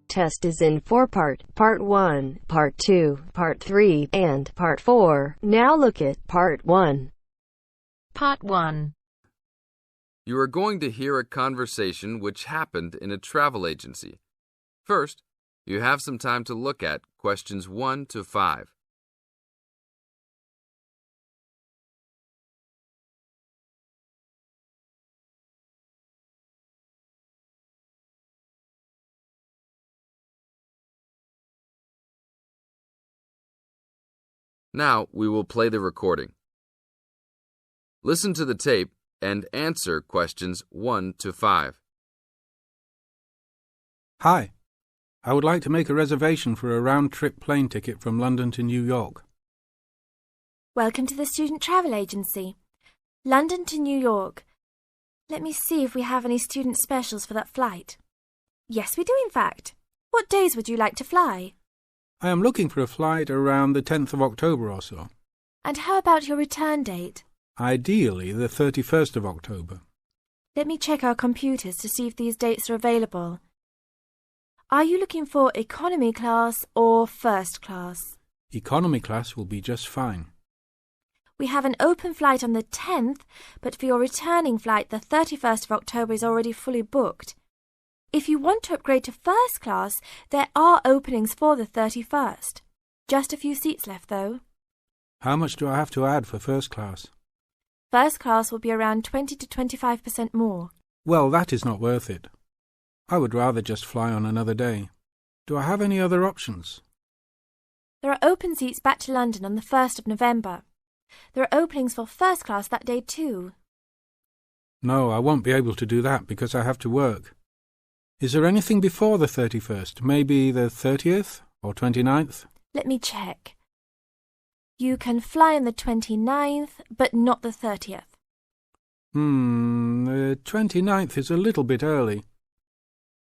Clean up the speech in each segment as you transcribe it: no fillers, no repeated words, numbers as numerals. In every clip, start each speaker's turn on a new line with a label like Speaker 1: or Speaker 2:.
Speaker 1: Test is in 4-part, Part 1, Part 2, Part 3, and Part 4. Now look at Part 1.
Speaker 2: Part 1.
Speaker 3: You are going to hear a conversation which happened in a travel agency. First, you have some time to look at questions 1 to 5. Now we will play the recording. Listen to the tape and answer questions 1 to 5.
Speaker 4: Hi, I would like to make a reservation for a round-trip plane ticket from London to New York.
Speaker 5: Welcome to the Student Travel Agency. London to New York. Let me see if we have any student specials for that flight. Yes, we do in fact. What days would you like to fly?
Speaker 4: I am looking for a flight around the 10th of October or so.
Speaker 5: And how about your return date?
Speaker 4: Ideally, the 31st of October.
Speaker 5: Let me check our computers to see if these dates are available. Are you looking for economy class or first class?
Speaker 4: Economy class will be just fine.
Speaker 5: We have an open flight on the 10th, but for your returning flight, the 31st of October is already fully booked. If you want to upgrade to first class, there are openings for the 31st. Just a few seats left, though.
Speaker 4: How much do I have to add for first class?
Speaker 5: First class will be around 20 to 25% more.
Speaker 4: Well, that is not worth it. I would rather just fly on another day. Do I have any other options?
Speaker 5: There are open seats back to London on the 1st of November. There are openings for first class that day too.
Speaker 4: No, I won't be able to do that because I have to work. Is there anything before the 31st? Maybe the 30th or 29th?
Speaker 5: Let me check. You can fly on the 29th, but not the 30th.
Speaker 4: The 29th is a little bit early.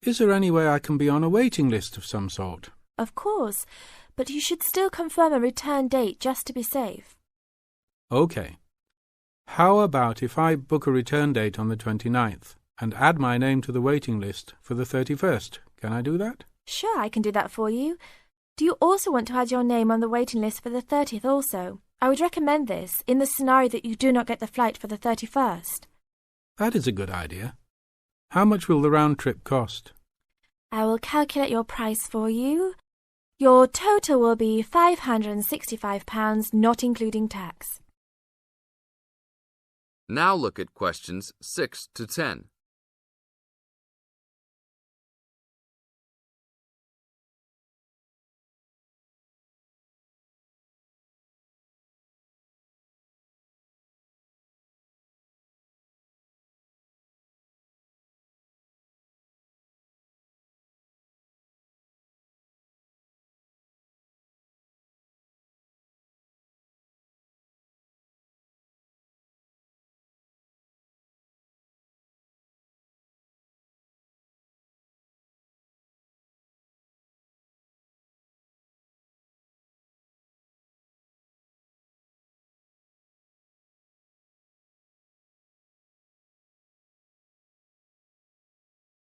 Speaker 4: Is there any way I can be on a waiting list of some sort?
Speaker 5: Of course, but you should still confirm a return date just to be safe.
Speaker 4: OK. How about if I book a return date on the 29th and add my name to the waiting list for the 31st? Can I do that?
Speaker 5: Sure, I can do that for you. Do you also want to add your name on the waiting list for the 30th also? I would recommend this in the scenario that you do not get the flight for the 31st.
Speaker 4: That is a good idea. How much will the round trip cost?
Speaker 5: I will calculate your price for you. Your total will be £565, not including tax.
Speaker 3: Now look at questions 6 to 10.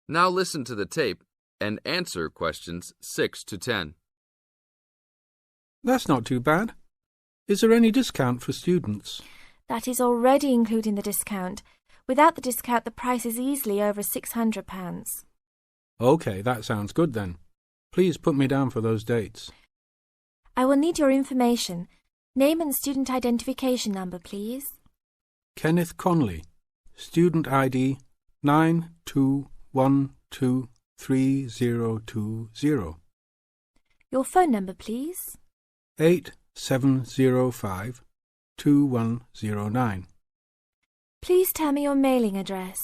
Speaker 3: Now listen to the tape and answer questions 6 to 10.
Speaker 4: That's not too bad. Is there any discount for students?
Speaker 5: That is already including the discount. Without the discount, the price is easily over £600.
Speaker 4: OK, that sounds good then. Please put me down for those dates.
Speaker 5: I will need your information. Name and student identification number, please.
Speaker 4: Kenneth Conley, student ID 92123020.
Speaker 5: Your phone number, please.
Speaker 4: 87052109.
Speaker 5: Please tell me your mailing address.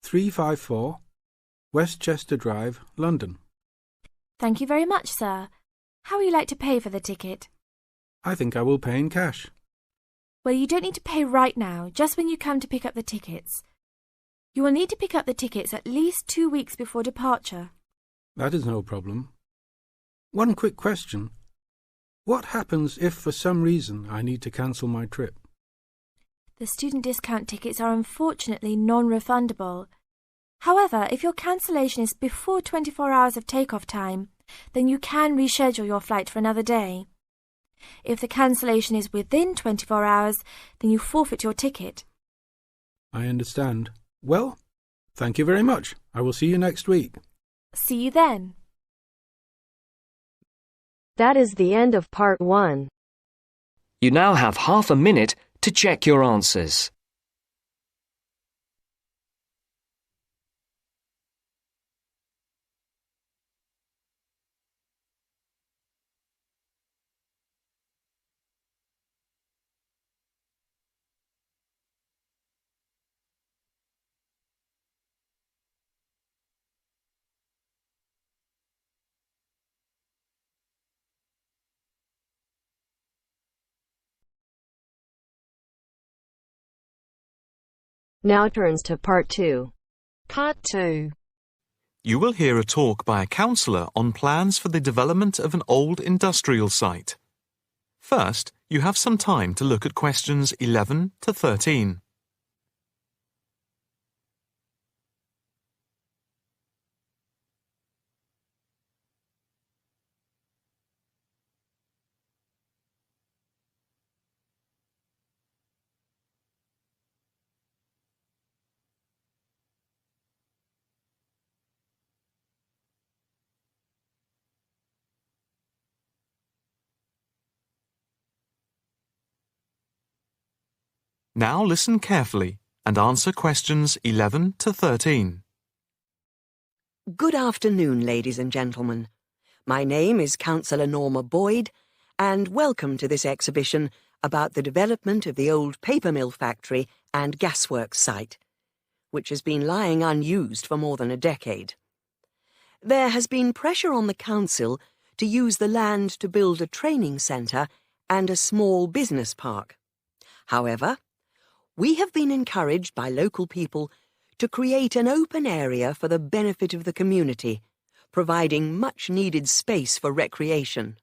Speaker 4: 354 Westchester Drive, London.
Speaker 5: Thank you very much, sir. How would you like to pay for the ticket?
Speaker 4: I think I will pay in cash.
Speaker 5: Well, you don't need to pay right now, just when you come to pick up the tickets. You will need to pick up the tickets at least 2 weeks before departure.
Speaker 4: That is no problem. One quick question. What happens if for some reason I need to cancel my trip?
Speaker 5: The student discount tickets are unfortunately non-refundable. However, if your cancellation is before 24 hours of takeoff time, then you can reschedule your flight for another day. If the cancellation is within 24 hours, then you forfeit your ticket.
Speaker 4: I understand. Well, thank you very much. I will see you next week.
Speaker 5: See you then.
Speaker 1: That is the end of part 1.
Speaker 6: You now have half a minute to check your answers.
Speaker 1: Now turns to part 2.
Speaker 2: Part 2.
Speaker 7: You will hear a talk by a counsellor on plans for the development of an old industrial site. First, you have some time to look at questions 11 to 13. Now listen carefully and answer questions 11 to 13.
Speaker 8: Good afternoon, ladies and gentlemen. My name is Councillor Norma Boyd, and welcome to this exhibition about the development of the old paper mill factory and gasworks site, which has been lying unused for more than a decade. There has been pressure on the council to use the land to build a training centre and a small business park. However, we have been encouraged by local people to create an open area for the benefit of the community, providing much-needed space for recreation.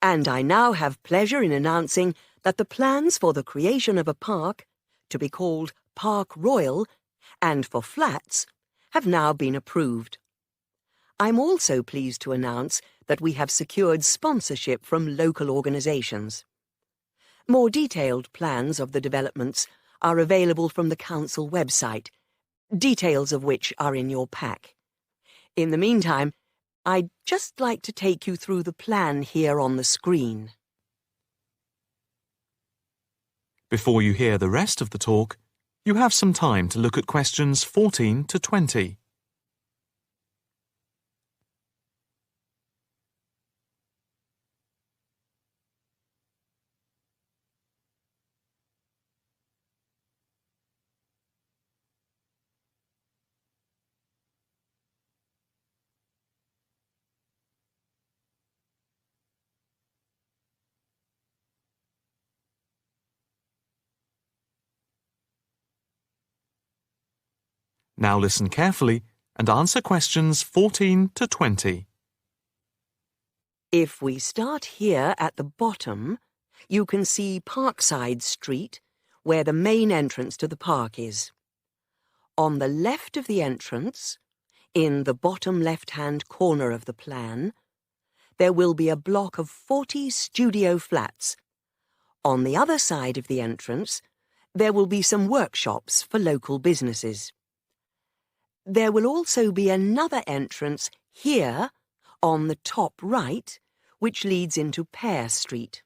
Speaker 8: And I now have pleasure in announcing that the plans for the creation of a park, to be called Park Royal, and for flats, have now been approved. I'm also pleased to announce that we have secured sponsorship from local organisations. More detailed plans of the developments are available from the council website, details of which are in your pack. In the meantime, I'd just like to take you through the plan here on the screen.
Speaker 7: Before you hear the rest of the talk, you have some time to look at questions 14 to 20. Now listen carefully and answer questions 14 to 20.
Speaker 8: If we start here at the bottom, you can see Parkside Street, where the main entrance to the park is. On the left of the entrance, in the bottom left-hand corner of the plan, there will be a block of 40 studio flats. On the other side of the entrance, there will be some workshops for local businesses. There will also be another entrance here, on the top right, which leads into Pear Street.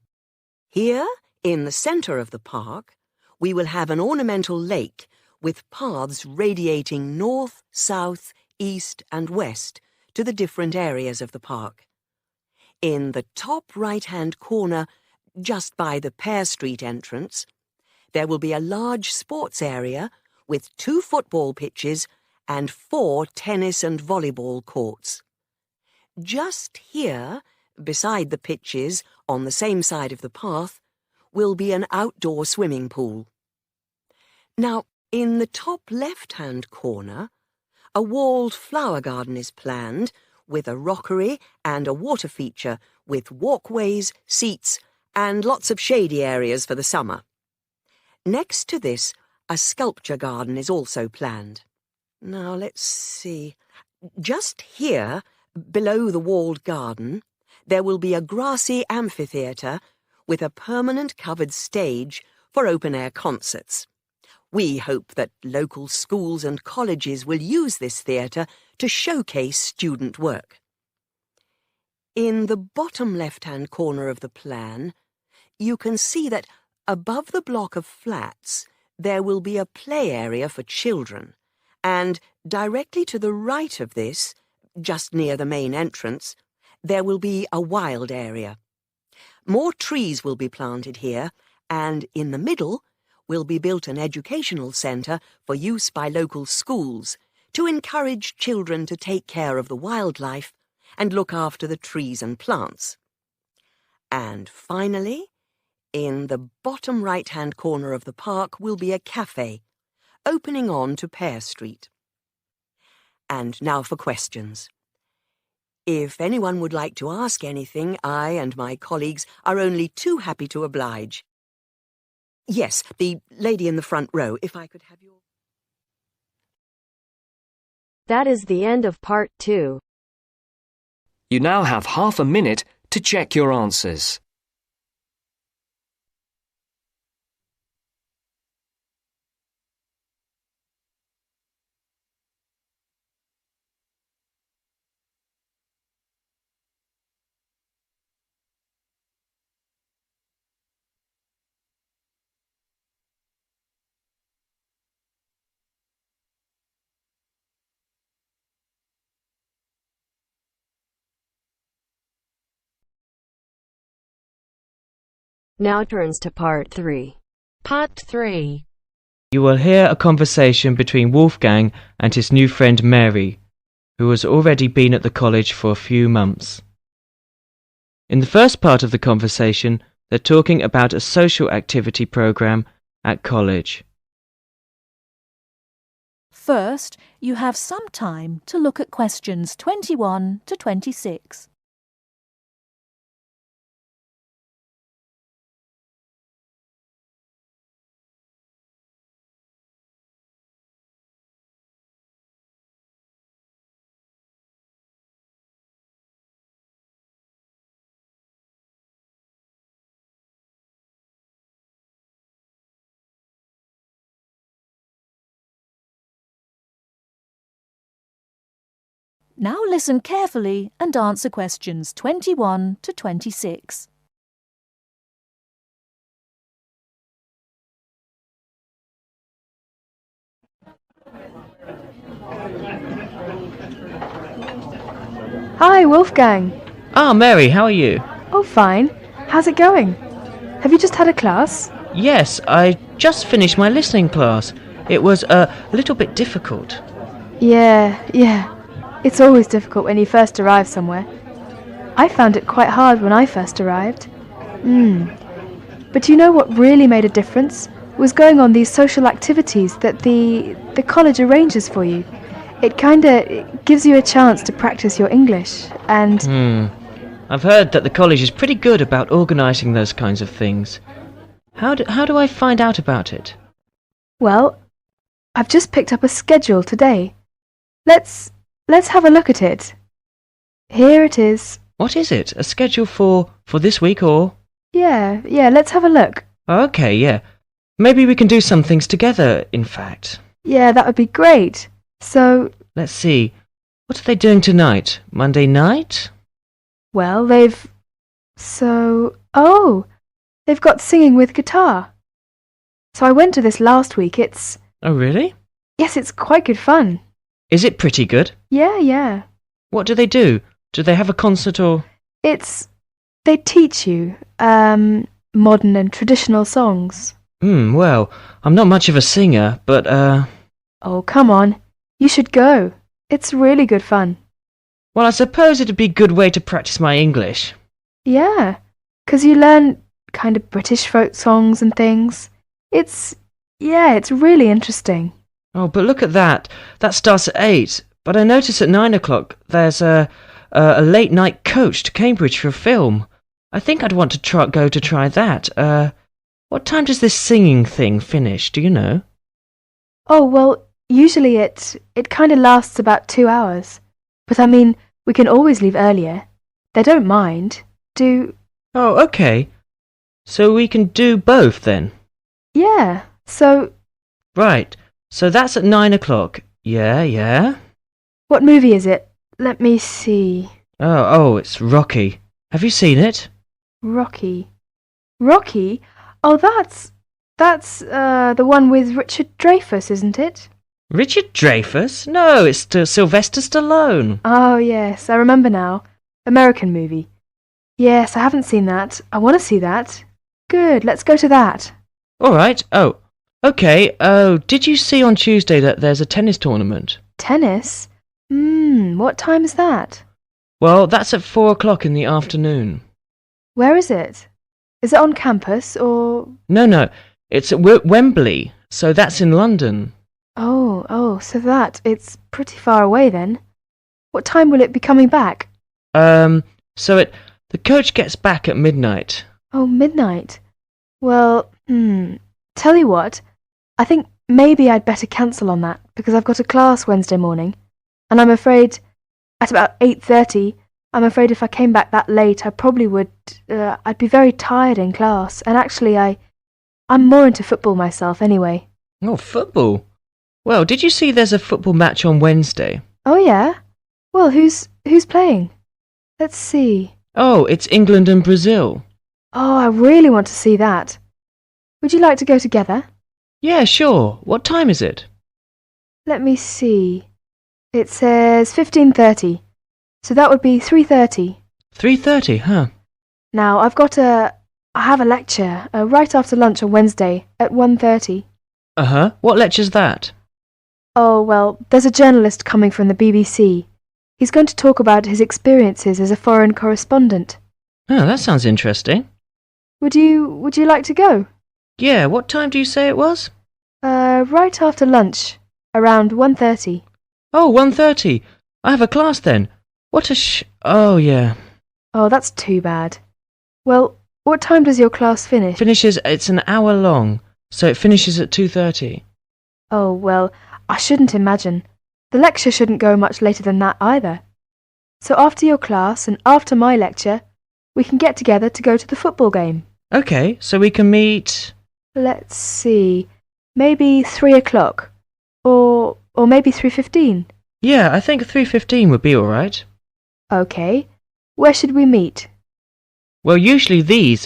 Speaker 8: Here, in the centre of the park, we will have an ornamental lake with paths radiating north, south, east and west to the different areas of the park. In the top right-hand corner, just by the Pear Street entrance, there will be a large sports area with 2 football pitches and 4 tennis and volleyball courts. Just here, beside the pitches, on the same side of the path, will be an outdoor swimming pool. Now, in the top left-hand corner, a walled flower garden is planned with a rockery and a water feature with walkways, seats, and lots of shady areas for the summer. Next to this, a sculpture garden is also planned. Now, let's see. Just here, below the walled garden, there will be a grassy amphitheatre with a permanent covered stage for open-air concerts. We hope that local schools and colleges will use this theatre to showcase student work. In the bottom left-hand corner of the plan, you can see that above the block of flats there will be a play area for children, and directly to the right of this, just near the main entrance, there will be a wild area. More trees will be planted here, and in the middle will be built an educational centre for use by local schools to encourage children to take care of the wildlife and look after the trees and plants. And finally, in the bottom right-hand corner of the park will be a cafe, opening on to Pear Street. And now for questions. If anyone would like to ask anything, I and my colleagues are only too happy to oblige. Yes, the lady in the front row, if I could have your...
Speaker 1: That is the end of part 2.
Speaker 6: You now have half a minute to check your answers.
Speaker 1: Now turns to part 3.
Speaker 2: Part 3.
Speaker 9: You will hear a conversation between Wolfgang and his new friend Mary, who has already been at the college for a few months. In the first part of the conversation, they're talking about a social activity program at college.
Speaker 10: First, you have some time to look at questions 21 to 26. Now listen carefully and answer questions 21 to 26.
Speaker 11: Hi, Wolfgang.
Speaker 9: Ah, Mary, how are you?
Speaker 11: Oh, fine. How's it going? Have you just had a class?
Speaker 9: Yes, I just finished my listening class. It was a little bit difficult.
Speaker 11: Yeah. It's always difficult when you first arrive somewhere. I found it quite hard when I first arrived. But you know what really made a difference? Was going on these social activities that the college arranges for you. It kinda gives you a chance to practice your English, and...
Speaker 9: I've heard that the college is pretty good about organising those kinds of things. How do I find out about it?
Speaker 11: Well, I've just picked up a schedule today. Let's have a look at it. Here it is.
Speaker 9: What is it? A schedule for this week or...?
Speaker 11: Yeah, let's have a look.
Speaker 9: Okay, yeah. Maybe we can do some things together, in fact.
Speaker 11: Yeah, that would be great. So...
Speaker 9: Let's see. What are they doing tonight? Monday night?
Speaker 11: Well, they've got singing with guitar. So I went to this last week. It's...
Speaker 9: Oh, really?
Speaker 11: Yes, it's quite good fun.
Speaker 9: Is it pretty good?
Speaker 11: Yeah.
Speaker 9: What do they do? Do they have a concert or...?
Speaker 11: They teach you, modern and traditional songs.
Speaker 9: Well, I'm not much of a singer, but,
Speaker 11: Oh, come on. You should go. It's really good fun.
Speaker 9: Well, I suppose it'd be a good way to practice my English.
Speaker 11: Yeah, 'cause you learn kind of British folk songs and things. It's really interesting.
Speaker 9: Oh, but look at that. That starts at 8. But I notice at 9 o'clock there's a a late-night coach to Cambridge for a film. I think I'd want to go to try that. What time does this singing thing finish, do you know?
Speaker 11: Oh, well, usually it kind of lasts about 2 hours. But I mean, we can always leave earlier. They don't mind.
Speaker 9: Oh, okay. So we can do both then?
Speaker 11: Yeah, so...
Speaker 9: Right, so that's at 9 o'clock. Yeah.
Speaker 11: What movie is it? Let me see.
Speaker 9: Oh, it's Rocky. Have you seen it?
Speaker 11: Rocky? Oh, that's the one with Richard Dreyfuss, isn't it?
Speaker 9: Richard Dreyfuss? No, it's Sylvester Stallone.
Speaker 11: Oh, yes, I remember now. American movie. Yes, I haven't seen that. I want to see that. Good, let's go to that.
Speaker 9: All right. Oh, okay. Oh, did you see on Tuesday that there's a tennis tournament?
Speaker 11: Tennis? What time is that?
Speaker 9: Well, that's at 4 o'clock in the afternoon.
Speaker 11: Where is it? Is it on campus, or...?
Speaker 9: No, it's at Wembley, so that's in London.
Speaker 11: Oh, so it's pretty far away then. What time will it be coming back?
Speaker 9: The coach gets back at midnight.
Speaker 11: Oh, midnight. Well, tell you what, I think maybe I'd better cancel on that, because I've got a class Wednesday morning, and I'm afraid, at about 8:30, I'm afraid if I came back that late, I probably would, I'd be very tired in class, and actually I'm more into football myself anyway.
Speaker 9: Oh, football? Well, did you see there's a football match on Wednesday?
Speaker 11: Oh, yeah? Well, who's playing? Let's see.
Speaker 9: Oh, it's England and Brazil.
Speaker 11: Oh, I really want to see that. Would you like to go together?
Speaker 9: Yeah, sure. What time is it?
Speaker 11: Let me see. It says 15:30. So that would be 3:30.
Speaker 9: 3:30, huh?
Speaker 11: Now, I have a lecture right after lunch on Wednesday at 1:30.
Speaker 9: Uh-huh. What lecture's that?
Speaker 11: Oh, well, there's a journalist coming from the BBC. He's going to talk about his experiences as a foreign correspondent.
Speaker 9: Oh, that sounds interesting.
Speaker 11: Would you like to go?
Speaker 9: Yeah, what time do you say it was?
Speaker 11: Right after lunch, around 1:30.
Speaker 9: Oh, 1:30. I have a class then. Oh, yeah.
Speaker 11: Oh, that's too bad. Well, what time does your class finish?
Speaker 9: It's an hour long, so it finishes at 2:30.
Speaker 11: Oh, well, I shouldn't imagine. The lecture shouldn't go much later than that either. So after your class and after my lecture, we can get together to go to the football game.
Speaker 9: Okay, so we can meet...
Speaker 11: Let's see, maybe 3 o'clock. Or maybe 3:15.
Speaker 9: Yeah, I think 3:15 would be all right.
Speaker 11: Okay, where should we meet?
Speaker 9: Well, usually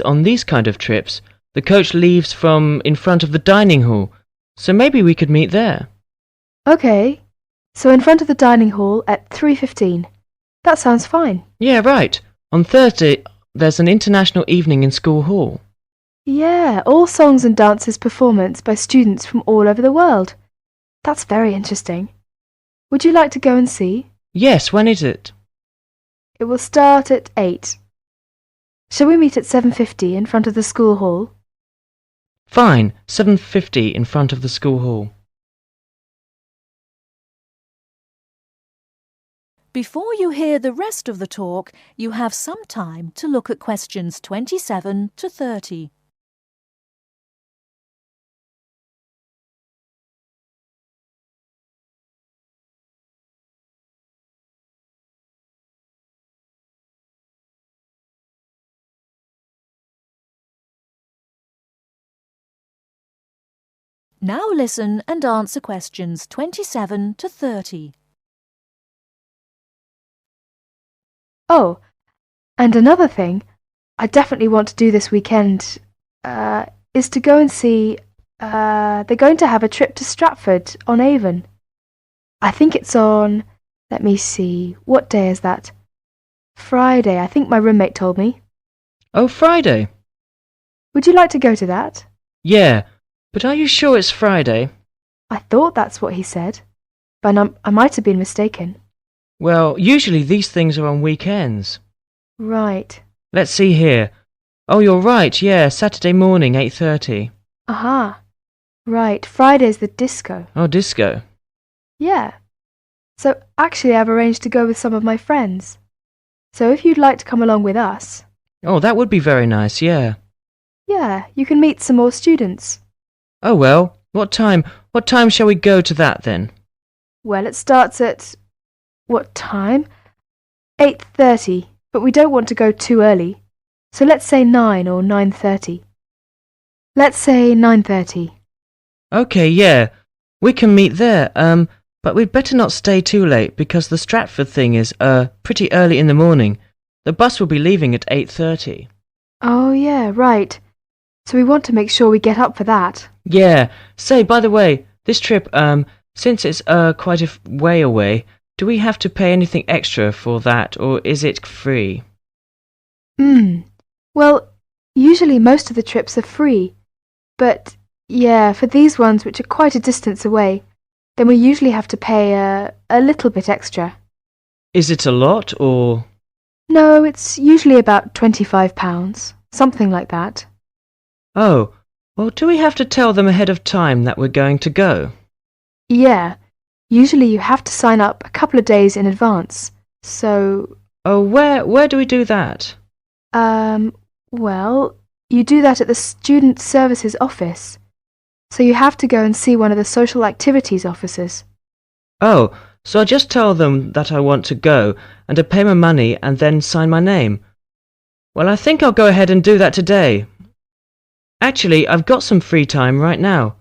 Speaker 9: on these kind of trips, the coach leaves from in front of the dining hall, so maybe we could meet there.
Speaker 11: Okay, so in front of the dining hall at 3:15. That sounds fine.
Speaker 9: Yeah, right. On Thursday, there's an international evening in school hall.
Speaker 11: Yeah, all songs and dances performance by students from all over the world. That's very interesting. Would you like to go and see?
Speaker 9: Yes, when is it?
Speaker 11: It will start at 8. Shall we meet at 7:50 in front of the school hall?
Speaker 9: Fine, 7:50 in front of the school hall.
Speaker 10: Before you hear the rest of the talk, you have some time to look at questions 27 to 30. Now listen and answer questions 27 to 30.
Speaker 11: Oh, and another thing I definitely want to do this weekend is to go and see, they're going to have a trip to Stratford on Avon. I think it's on, let me see, what day is that? Friday, I think my roommate told me.
Speaker 9: Oh, Friday.
Speaker 11: Would you like to go to that?
Speaker 9: Yeah, but are you sure it's Friday?
Speaker 11: I thought that's what he said, but I might have been mistaken.
Speaker 9: Well, usually these things are on weekends.
Speaker 11: Right.
Speaker 9: Let's see here. Oh, you're right, yeah, Saturday morning, 8:30.
Speaker 11: Aha. Right, Friday's the disco.
Speaker 9: Oh, disco.
Speaker 11: Yeah. So actually I've arranged to go with some of my friends. So if you'd like to come along with us...
Speaker 9: Oh, that would be very nice, yeah.
Speaker 11: Yeah, you can meet some more students.
Speaker 9: Oh well, what time shall we go to that then?
Speaker 11: Well, it starts at... what time? 8:30, but we don't want to go too early. So let's say 9 or 9:30. Let's say 9:30.
Speaker 9: Okay, yeah, we can meet there, but we'd better not stay too late because the Stratford thing is, pretty early in the morning. The bus will be leaving at 8:30.
Speaker 11: Oh, yeah, right. So we want to make sure we get up for that.
Speaker 9: Yeah, say, by the way, this trip, since it's, quite a way away, do we have to pay anything extra for that, or is it free?
Speaker 11: Well, usually most of the trips are free. But, yeah, for these ones which are quite a distance away, then we usually have to pay a little bit extra.
Speaker 9: Is it a lot, or...?
Speaker 11: No, it's usually about £25, something like that.
Speaker 9: Oh, well, do we have to tell them ahead of time that we're going to go?
Speaker 11: Yeah, usually you have to sign up a couple of days in advance, so...
Speaker 9: Oh, where do we do that?
Speaker 11: Well, you do that at the Student Services office. So you have to go and see one of the social activities officers.
Speaker 9: Oh, so I just tell them that I want to go, and to pay my money and then sign my name. Well, I think I'll go ahead and do that today. Actually, I've got some free time right now.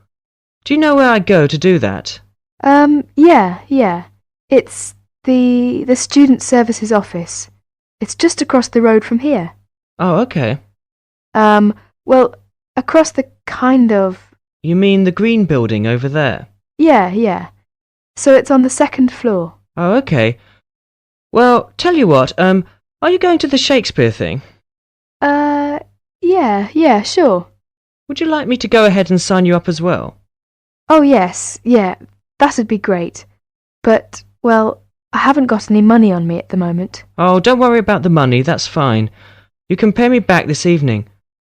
Speaker 9: Do you know where I go to do that?
Speaker 11: Yeah. It's the Student Services office. It's just across the road from here.
Speaker 9: Oh, okay.
Speaker 11: Well, across the kind of...
Speaker 9: You mean the green building over there?
Speaker 11: Yeah. So it's on the second floor.
Speaker 9: Oh, okay. Well, tell you what, are you going to the Shakespeare thing?
Speaker 11: Yeah, sure.
Speaker 9: Would you like me to go ahead and sign you up as well?
Speaker 11: Oh, yes, yeah, that'd be great. But, well, I haven't got any money on me at the moment.
Speaker 9: Oh, don't worry about the money, that's fine. You can pay me back this evening.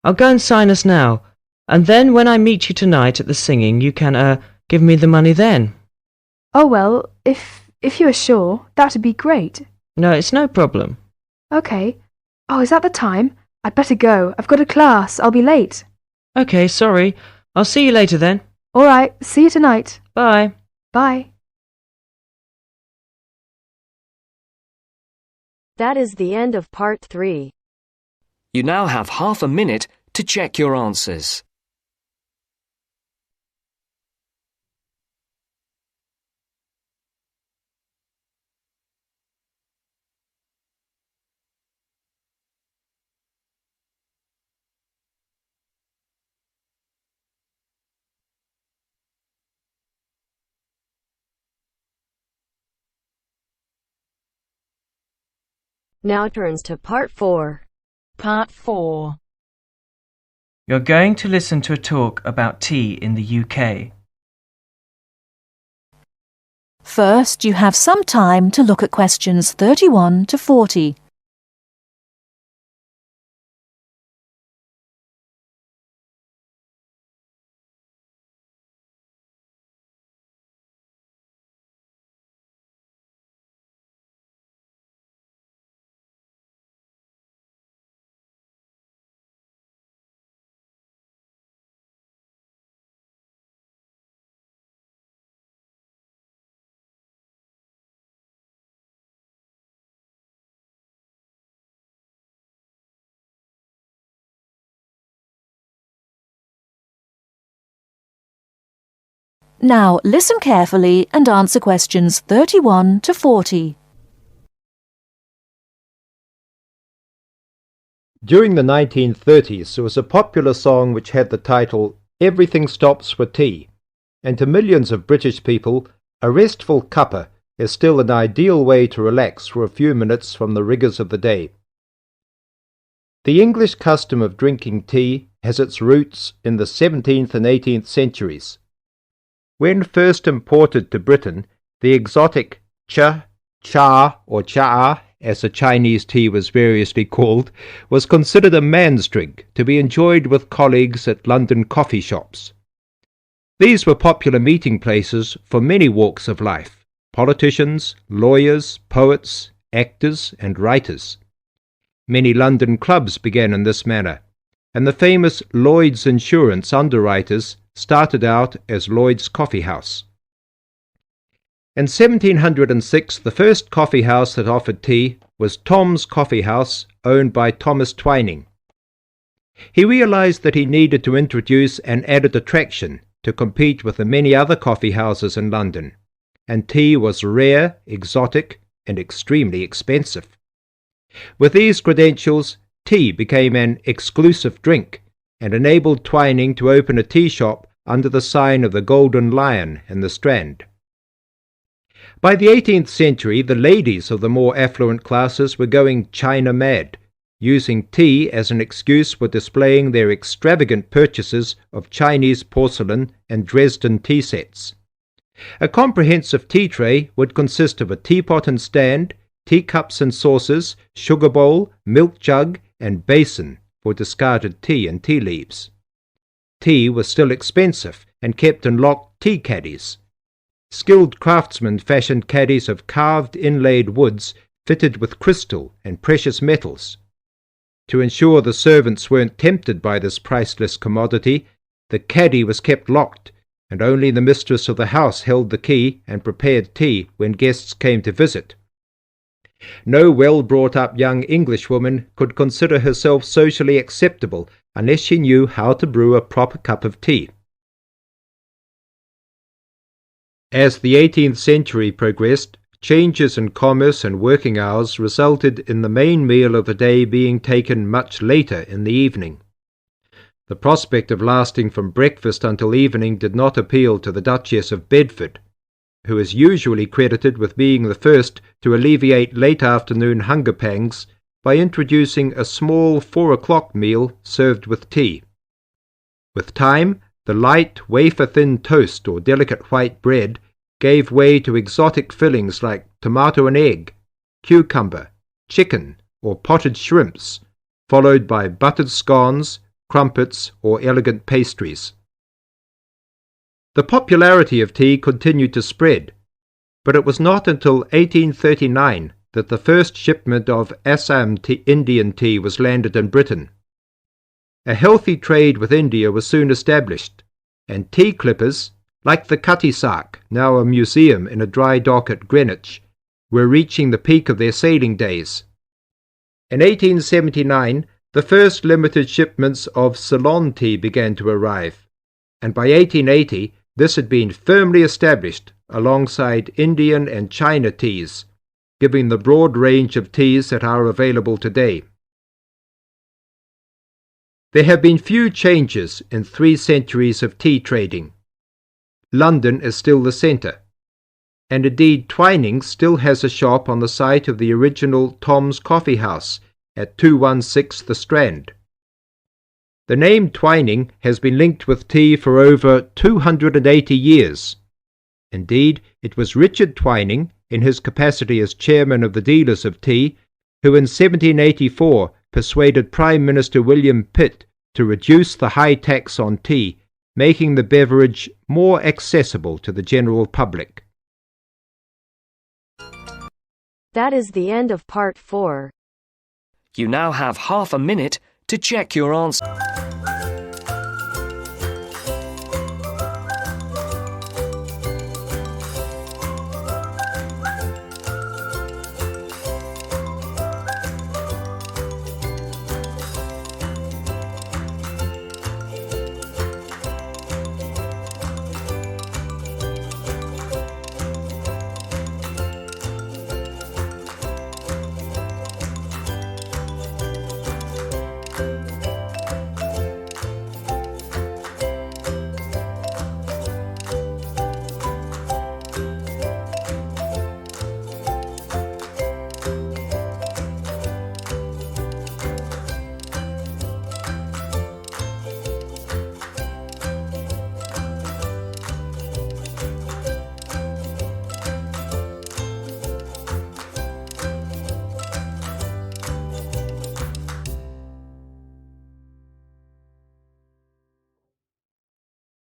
Speaker 9: I'll go and sign us now, and then when I meet you tonight at the singing, you can, give me the money then.
Speaker 11: Oh, well, if you are sure, that'd be great.
Speaker 9: No, it's no problem.
Speaker 11: Okay. Oh, is that the time? I'd better go. I've got a class. I'll be late.
Speaker 9: Okay, sorry. I'll see you later then.
Speaker 11: All right. See you tonight.
Speaker 9: Bye.
Speaker 11: Bye.
Speaker 1: That is the end of part 3.
Speaker 6: You now have half a minute to check your answers.
Speaker 1: Now turns to part 4.
Speaker 2: Part 4.
Speaker 9: You're going to listen to a talk about tea in the UK.
Speaker 10: First, you have some time to look at questions 31 to 40. Now, listen carefully and answer questions 31 to 40.
Speaker 12: During the 1930s, there was a popular song which had the title Everything Stops for Tea, and to millions of British people, a restful cuppa is still an ideal way to relax for a few minutes from the rigours of the day. The English custom of drinking tea has its roots in the 17th and 18th centuries. When first imported to Britain, the exotic cha, or cha, as the Chinese tea was variously called, was considered a man's drink to be enjoyed with colleagues at London coffee shops. These were popular meeting places for many walks of life: politicians, lawyers, poets, actors, and writers. Many London clubs began in this manner, and the famous Lloyd's Insurance underwriters started out as Lloyd's Coffee House. In 1706, the first coffee house that offered tea was Tom's Coffee House, owned by Thomas Twining. He realized that he needed to introduce an added attraction to compete with the many other coffee houses in London, and tea was rare, exotic, and extremely expensive. With these credentials, tea became an exclusive drink and enabled Twining to open a tea shop under the sign of the Golden Lion in the Strand. By the 18th century, the ladies of the more affluent classes were going China mad, using tea as an excuse for displaying their extravagant purchases of Chinese porcelain and Dresden tea sets. A comprehensive tea tray would consist of a teapot and stand, teacups and saucers, sugar bowl, milk jug, and basin for discarded tea and tea leaves. Tea was still expensive and kept in locked tea caddies. Skilled craftsmen fashioned caddies of carved inlaid woods fitted with crystal and precious metals. To ensure the servants weren't tempted by this priceless commodity, the caddy was kept locked, and only the mistress of the house held the key and prepared tea when guests came to visit. No well-brought-up young Englishwoman could consider herself socially acceptable unless she knew how to brew a proper cup of tea. As the 18th century progressed, changes in commerce and working hours resulted in the main meal of the day being taken much later in the evening. The prospect of lasting from breakfast until evening did not appeal to the Duchess of Bedford, who is usually credited with being the first to alleviate late afternoon hunger pangs by introducing a small 4 o'clock meal served with tea. With time, the light, wafer-thin toast or delicate white bread gave way to exotic fillings like tomato and egg, cucumber, chicken, or potted shrimps, followed by buttered scones, crumpets, or elegant pastries. The popularity of tea continued to spread, but it was not until 1839 that the first shipment of Assam Indian tea was landed in Britain. A healthy trade with India was soon established, and tea clippers, like the Cutty Sark, now a museum in a dry dock at Greenwich, were reaching the peak of their sailing days. In 1879, the first limited shipments of Ceylon tea began to arrive, and by 1880 this had been firmly established alongside Indian and China teas, giving the broad range of teas that are available today. There have been few changes in 3 centuries of tea trading. London is still the centre, and indeed Twining still has a shop on the site of the original Tom's Coffee House at 216 The Strand. The name Twining has been linked with tea for over 280 years. Indeed, it was Richard Twining, in his capacity as chairman of the dealers of tea, who in 1784 persuaded Prime Minister William Pitt to reduce the high tax on tea, making the beverage more accessible to the general public.
Speaker 1: That is the end of part 4.
Speaker 6: You now have half a minute to check your answer.